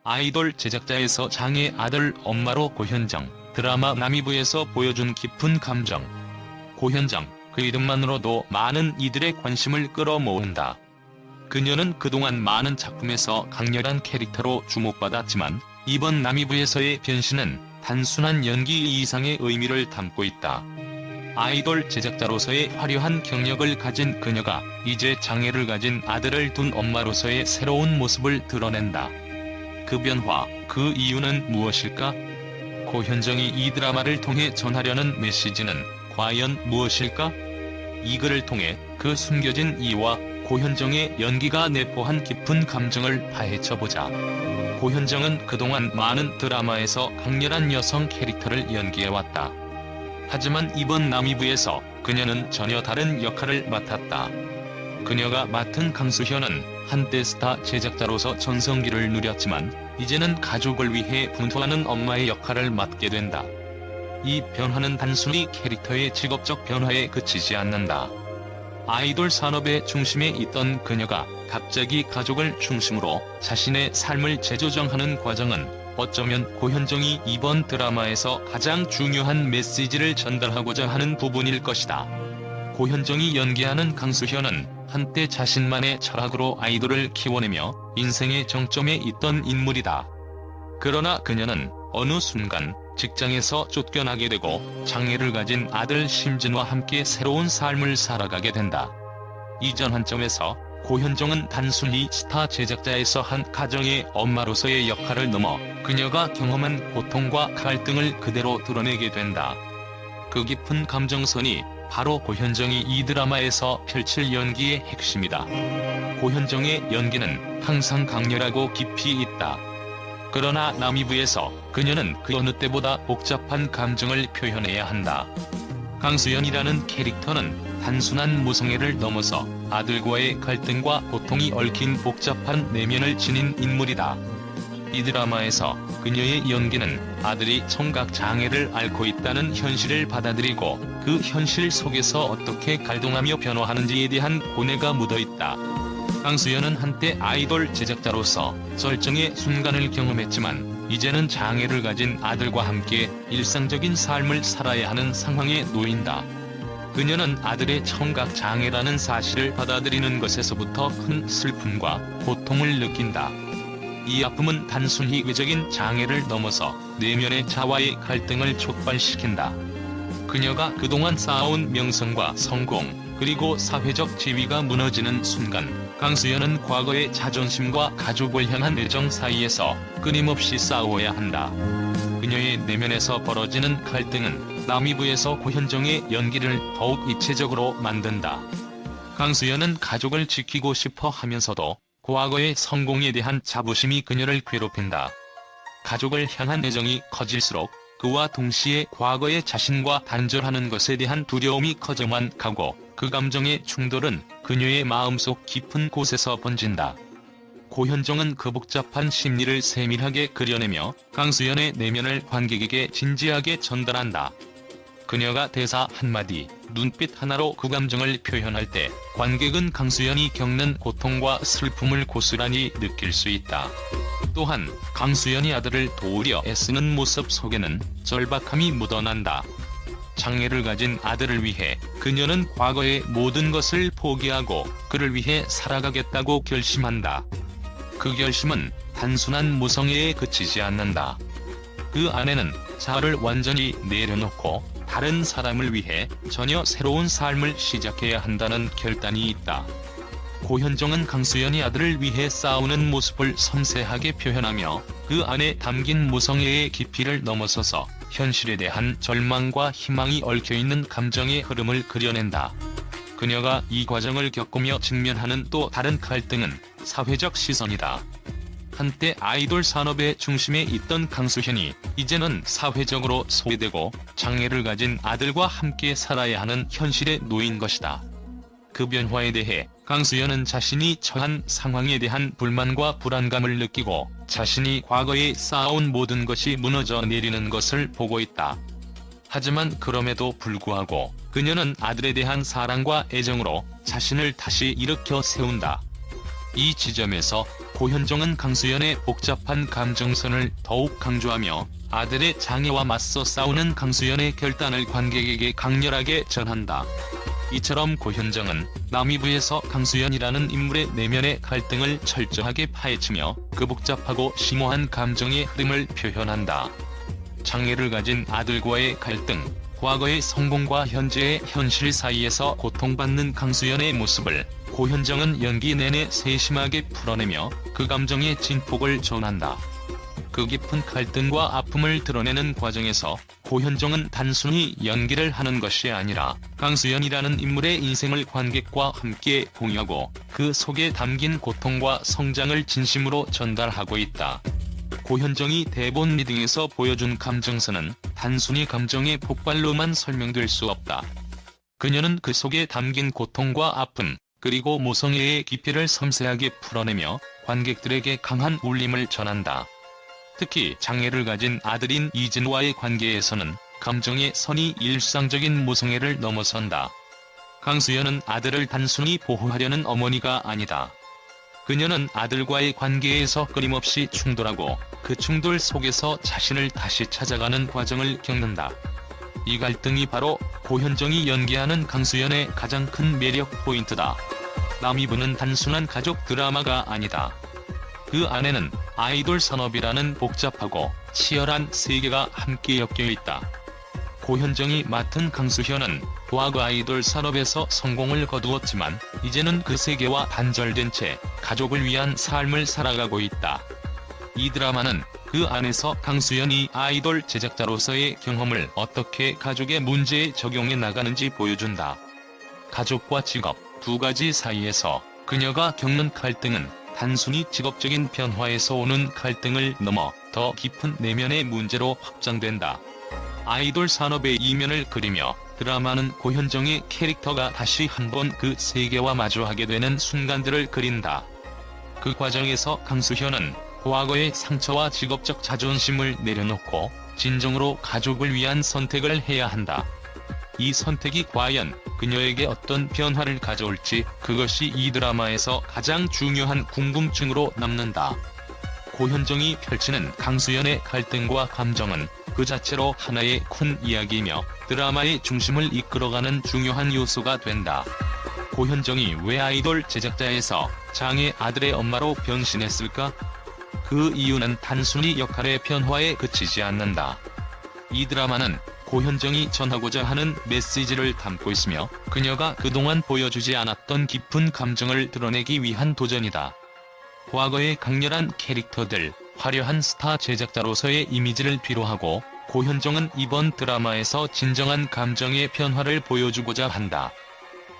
아이돌 제작자에서 장애 아들 엄마로 고현정, 드라마 남이부에서 보여준 깊은 감정. 고현정, 그 이름만으로도 많은 이들의 관심을 끌어모은다. 그녀는 그동안 많은 작품에서 강렬한 캐릭터로 주목받았지만 이번 남이부에서의 변신은 단순한 연기 이상의 의미를 담고 있다. 아이돌 제작자로서의 화려한 경력을 가진 그녀가 이제 장애를 가진 아들을 둔 엄마로서의 새로운 모습을 드러낸다. 그 변화, 그 이유는 무엇일까? 고현정이 이 드라마를 통해 전하려는 메시지는 과연 무엇일까? 이 글을 통해 그 숨겨진 이유와 고현정의 연기가 내포한 깊은 감정을 파헤쳐보자. 고현정은 그동안 많은 드라마에서 강렬한 여성 캐릭터를 연기해왔다. 하지만 이번 남이부에서 그녀는 전혀 다른 역할을 맡았다. 그녀가 맡은 강수현은 한때 스타 제작자로서 전성기를 누렸지만 이제는 가족을 위해 분투하는 엄마의 역할을 맡게 된다. 이 변화는 단순히 캐릭터의 직업적 변화에 그치지 않는다. 아이돌 산업의 중심에 있던 그녀가 갑자기 가족을 중심으로 자신의 삶을 재조정하는 과정은 어쩌면 고현정이 이번 드라마에서 가장 중요한 메시지를 전달하고자 하는 부분일 것이다. 고현정이 연기하는 강수현은 한때 자신만의 철학으로 아이돌을 키워내며 인생의 정점에 있던 인물이다. 그러나 그녀는 어느 순간 직장에서 쫓겨나게 되고 장애를 가진 아들 심진과 함께 새로운 삶을 살아가게 된다. 이전 한 점에서 고현정은 단순히 스타 제작자에서 한 가정의 엄마로서의 역할을 넘어 그녀가 경험한 고통과 갈등을 그대로 드러내게 된다. 그 깊은 감정선이 바로 고현정이 이 드라마에서 펼칠 연기의 핵심이다. 고현정의 연기는 항상 강렬하고 깊이 있다. 그러나 남이부에서 그녀는 그 어느 때보다 복잡한 감정을 표현해야 한다. 강수연이라는 캐릭터는 단순한 모성애를 넘어서 아들과의 갈등과 고통이 얽힌 복잡한 내면을 지닌 인물이다. 이 드라마에서 그녀의 연기는 아들이 청각 장애를 앓고 있다는 현실을 받아들이고 그 현실 속에서 어떻게 갈등하며 변화하는지에 대한 고뇌가 묻어있다. 강수연은 한때 아이돌 제작자로서 절정의 순간을 경험했지만 이제는 장애를 가진 아들과 함께 일상적인 삶을 살아야 하는 상황에 놓인다. 그녀는 아들의 청각 장애라는 사실을 받아들이는 것에서부터 큰 슬픔과 고통을 느낀다. 이 아픔은 단순히 외적인 장애를 넘어서 내면의 자아의 갈등을 촉발시킨다. 그녀가 그동안 쌓아온 명성과 성공, 그리고 사회적 지위가 무너지는 순간 강수연은 과거의 자존심과 가족을 향한 애정 사이에서 끊임없이 싸워야 한다. 그녀의 내면에서 벌어지는 갈등은 남이부에서 고현정의 연기를 더욱 입체적으로 만든다. 강수연은 가족을 지키고 싶어 하면서도 과거의 성공에 대한 자부심이 그녀를 괴롭힌다. 가족을 향한 애정이 커질수록 그와 동시에 과거의 자신과 단절하는 것에 대한 두려움이 커져만 가고 그 감정의 충돌은 그녀의 마음속 깊은 곳에서 번진다. 고현정은 그 복잡한 심리를 세밀하게 그려내며 강수연의 내면을 관객에게 진지하게 전달한다. 그녀가 대사 한마디, 눈빛 하나로 그 감정을 표현할 때 관객은 강수연이 겪는 고통과 슬픔을 고스란히 느낄 수 있다. 또한 강수연이 아들을 도우려 애쓰는 모습 속에는 절박함이 묻어난다. 장애를 가진 아들을 위해 그녀는 과거의 모든 것을 포기하고 그를 위해 살아가겠다고 결심한다. 그 결심은 단순한 모성애에 그치지 않는다. 그 안에는 자아를 완전히 내려놓고 다른 사람을 위해 전혀 새로운 삶을 시작해야 한다는 결단이 있다. 고현정은 강수연이 아들을 위해 싸우는 모습을 섬세하게 표현하며 그 안에 담긴 모성애의 깊이를 넘어서서 현실에 대한 절망과 희망이 얽혀있는 감정의 흐름을 그려낸다. 그녀가 이 과정을 겪으며 직면하는 또 다른 갈등은 사회적 시선이다. 한때 아이돌 산업의 중심에 있던 강수현이 이제는 사회적으로 소외되고 장애를 가진 아들과 함께 살아야 하는 현실에 놓인 것이다. 그 변화에 대해 강수현은 자신이 처한 상황에 대한 불만과 불안감을 느끼고 자신이 과거에 쌓아온 모든 것이 무너져 내리는 것을 보고 있다. 하지만 그럼에도 불구하고 그녀는 아들에 대한 사랑과 애정으로 자신을 다시 일으켜 세운다. 이 지점에서 고현정은 강수연의 복잡한 감정선을 더욱 강조하며 아들의 장애와 맞서 싸우는 강수연의 결단을 관객에게 강렬하게 전한다. 이처럼 고현정은 남이부에서 강수연이라는 인물의 내면의 갈등을 철저하게 파헤치며 그 복잡하고 심오한 감정의 흐름을 표현한다. 장애를 가진 아들과의 갈등, 과거의 성공과 현재의 현실 사이에서 고통받는 강수연의 모습을 고현정은 연기 내내 세심하게 풀어내며 그 감정의 진폭을 전한다. 그 깊은 갈등과 아픔을 드러내는 과정에서 고현정은 단순히 연기를 하는 것이 아니라 강수연이라는 인물의 인생을 관객과 함께 공유하고 그 속에 담긴 고통과 성장을 진심으로 전달하고 있다. 고현정이 대본 리딩에서 보여준 감정선은 단순히 감정의 폭발로만 설명될 수 없다. 그녀는 그 속에 담긴 고통과 아픔, 그리고 모성애의 깊이를 섬세하게 풀어내며 관객들에게 강한 울림을 전한다. 특히 장애를 가진 아들인 이진와의 관계에서는 감정의 선이 일상적인 모성애를 넘어선다. 강수연은 아들을 단순히 보호하려는 어머니가 아니다. 그녀는 아들과의 관계에서 끊임없이 충돌하고 그 충돌 속에서 자신을 다시 찾아가는 과정을 겪는다. 이 갈등이 바로 고현정이 연기하는 강수연의 가장 큰 매력 포인트다. 남이부는 단순한 가족 드라마가 아니다. 그 안에는 아이돌 산업이라는 복잡하고 치열한 세계가 함께 엮여 있다. 고현정이 맡은 강수현은 과거 아이돌 산업에서 성공을 거두었지만 이제는 그 세계와 단절된 채 가족을 위한 삶을 살아가고 있다. 이 드라마는 그 안에서 강수현이 아이돌 제작자로서의 경험을 어떻게 가족의 문제에 적용해 나가는지 보여준다. 가족과 직업 두 가지 사이에서 그녀가 겪는 갈등은 단순히 직업적인 변화에서 오는 갈등을 넘어 더 깊은 내면의 문제로 확장된다. 아이돌 산업의 이면을 그리며 드라마는 고현정의 캐릭터가 다시 한번 그 세계와 마주하게 되는 순간들을 그린다. 그 과정에서 강수현은 과거의 상처와 직업적 자존심을 내려놓고 진정으로 가족을 위한 선택을 해야 한다. 이 선택이 과연 그녀에게 어떤 변화를 가져올지 그것이 이 드라마에서 가장 중요한 궁금증으로 남는다. 고현정이 펼치는 강수연의 갈등과 감정은 그 자체로 하나의 큰 이야기이며 드라마의 중심을 이끌어가는 중요한 요소가 된다. 고현정이 왜 아이돌 제작자에서 장애 아들의 엄마로 변신했을까? 그 이유는 단순히 역할의 변화에 그치지 않는다. 이 드라마는 고현정이 전하고자 하는 메시지를 담고 있으며 그녀가 그동안 보여주지 않았던 깊은 감정을 드러내기 위한 도전이다. 과거의 강렬한 캐릭터들, 화려한 스타 제작자로서의 이미지를 필요하고 고현정은 이번 드라마에서 진정한 감정의 변화를 보여주고자 한다.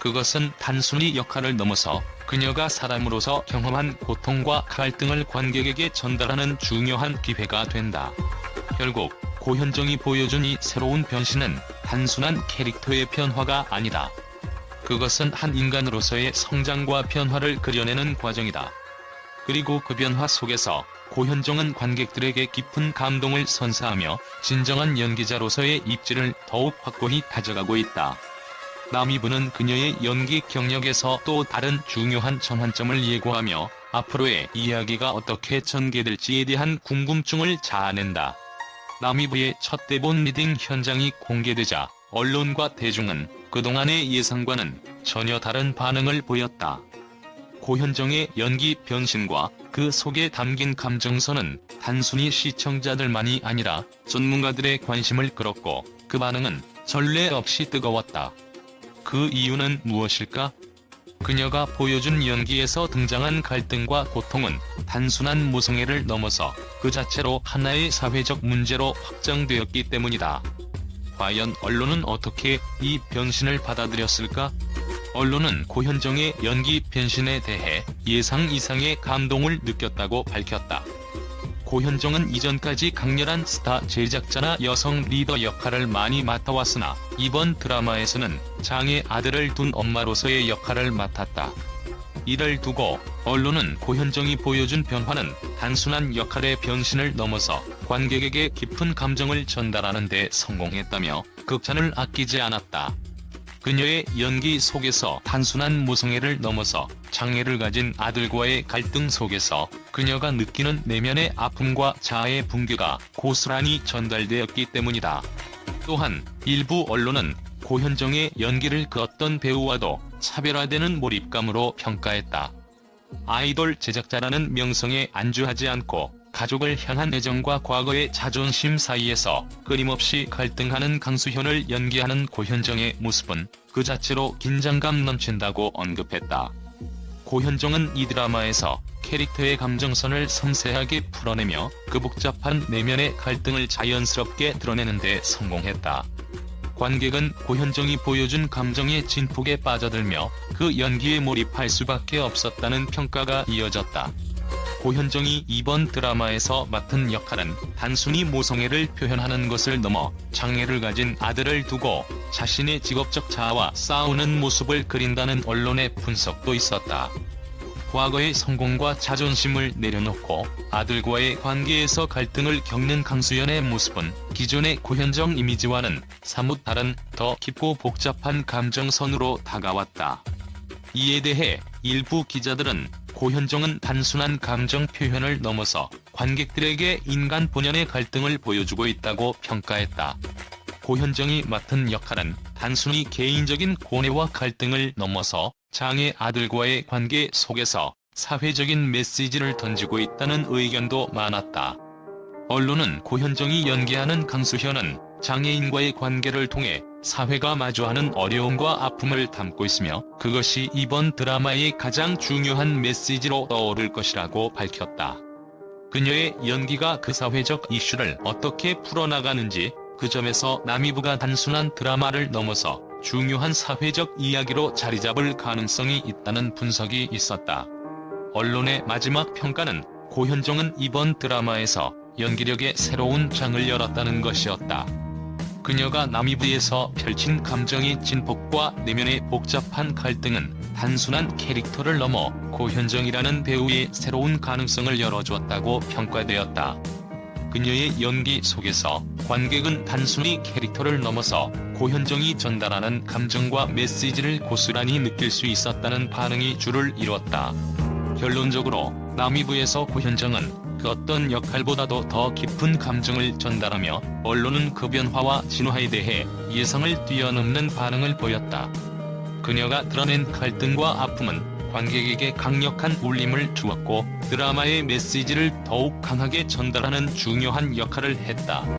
그것은 단순히 역할을 넘어서 그녀가 사람으로서 경험한 고통과 갈등을 관객에게 전달하는 중요한 기회가 된다. 결국 고현정이 보여준 이 새로운 변신은 단순한 캐릭터의 변화가 아니다. 그것은 한 인간으로서의 성장과 변화를 그려내는 과정이다. 그리고 그 변화 속에서 고현정은 관객들에게 깊은 감동을 선사하며 진정한 연기자로서의 입지를 더욱 확고히 다져가고 있다. 남이부는 그녀의 연기 경력에서 또 다른 중요한 전환점을 예고하며 앞으로의 이야기가 어떻게 전개될지에 대한 궁금증을 자아낸다. 남이부의 첫 대본 리딩 현장이 공개되자 언론과 대중은 그동안의 예상과는 전혀 다른 반응을 보였다. 고현정의 연기 변신과 그 속에 담긴 감정선은 단순히 시청자들만이 아니라 전문가들의 관심을 끌었고 그 반응은 전례 없이 뜨거웠다. 그 이유는 무엇일까? 그녀가 보여준 연기에서 등장한 갈등과 고통은 단순한 모성애를 넘어서 그 자체로 하나의 사회적 문제로 확장되었기 때문이다. 과연 언론은 어떻게 이 변신을 받아들였을까? 언론은 고현정의 연기 변신에 대해 예상 이상의 감동을 느꼈다고 밝혔다. 고현정은 이전까지 강렬한 스타 제작자나 여성 리더 역할을 많이 맡아왔으나 이번 드라마에서는 장애 아들을 둔 엄마로서의 역할을 맡았다. 이를 두고 언론은 고현정이 보여준 변화는 단순한 역할의 변신을 넘어서 관객에게 깊은 감정을 전달하는 데 성공했다며 극찬을 아끼지 않았다. 그녀의 연기 속에서 단순한 모성애를 넘어서 장애를 가진 아들과의 갈등 속에서 그녀가 느끼는 내면의 아픔과 자아의 붕괴가 고스란히 전달되었기 때문이다. 또한 일부 언론은 고현정의 연기를 그 어떤 배우와도 차별화되는 몰입감으로 평가했다. 아이돌 제작자라는 명성에 안주하지 않고 가족을 향한 애정과 과거의 자존심 사이에서 끊임없이 갈등하는 강수현을 연기하는 고현정의 모습은 그 자체로 긴장감 넘친다고 언급했다. 고현정은 이 드라마에서 캐릭터의 감정선을 섬세하게 풀어내며 그 복잡한 내면의 갈등을 자연스럽게 드러내는 데 성공했다. 관객은 고현정이 보여준 감정의 진폭에 빠져들며 그 연기에 몰입할 수밖에 없었다는 평가가 이어졌다. 고현정이 이번 드라마에서 맡은 역할은 단순히 모성애를 표현하는 것을 넘어 장애를 가진 아들을 두고 자신의 직업적 자아와 싸우는 모습을 그린다는 언론의 분석도 있었다. 과거의 성공과 자존심을 내려놓고 아들과의 관계에서 갈등을 겪는 강수현의 모습은 기존의 고현정 이미지와는 사뭇 다른 더 깊고 복잡한 감정선으로 다가왔다. 이에 대해 일부 기자들은 고현정은 단순한 감정 표현을 넘어서 관객들에게 인간 본연의 갈등을 보여주고 있다고 평가했다. 고현정이 맡은 역할은 단순히 개인적인 고뇌와 갈등을 넘어서 장애 아들과의 관계 속에서 사회적인 메시지를 던지고 있다는 의견도 많았다. 언론은 고현정이 연기하는 강수현은 장애인과의 관계를 통해 사회가 마주하는 어려움과 아픔을 담고 있으며 그것이 이번 드라마의 가장 중요한 메시지로 떠오를 것이라고 밝혔다. 그녀의 연기가 그 사회적 이슈를 어떻게 풀어나가는지 그 점에서 남이부가 단순한 드라마를 넘어서 중요한 사회적 이야기로 자리잡을 가능성이 있다는 분석이 있었다. 언론의 마지막 평가는 고현정은 이번 드라마에서 연기력의 새로운 장을 열었다는 것이었다. 그녀가 남이부에서 펼친 감정의 진폭과 내면의 복잡한 갈등은 단순한 캐릭터를 넘어 고현정이라는 배우의 새로운 가능성을 열어주었다고 평가되었다. 그녀의 연기 속에서 관객은 단순히 캐릭터를 넘어서 고현정이 전달하는 감정과 메시지를 고스란히 느낄 수 있었다는 반응이 줄을 이뤘다. 결론적으로 남이부에서 고현정은 그 어떤 역할보다도 더 깊은 감정을 전달하며 언론은 그 변화와 진화에 대해 예상을 뛰어넘는 반응을 보였다. 그녀가 드러낸 갈등과 아픔은 관객에게 강력한 울림을 주었고 드라마의 메시지를 더욱 강하게 전달하는 중요한 역할을 했다.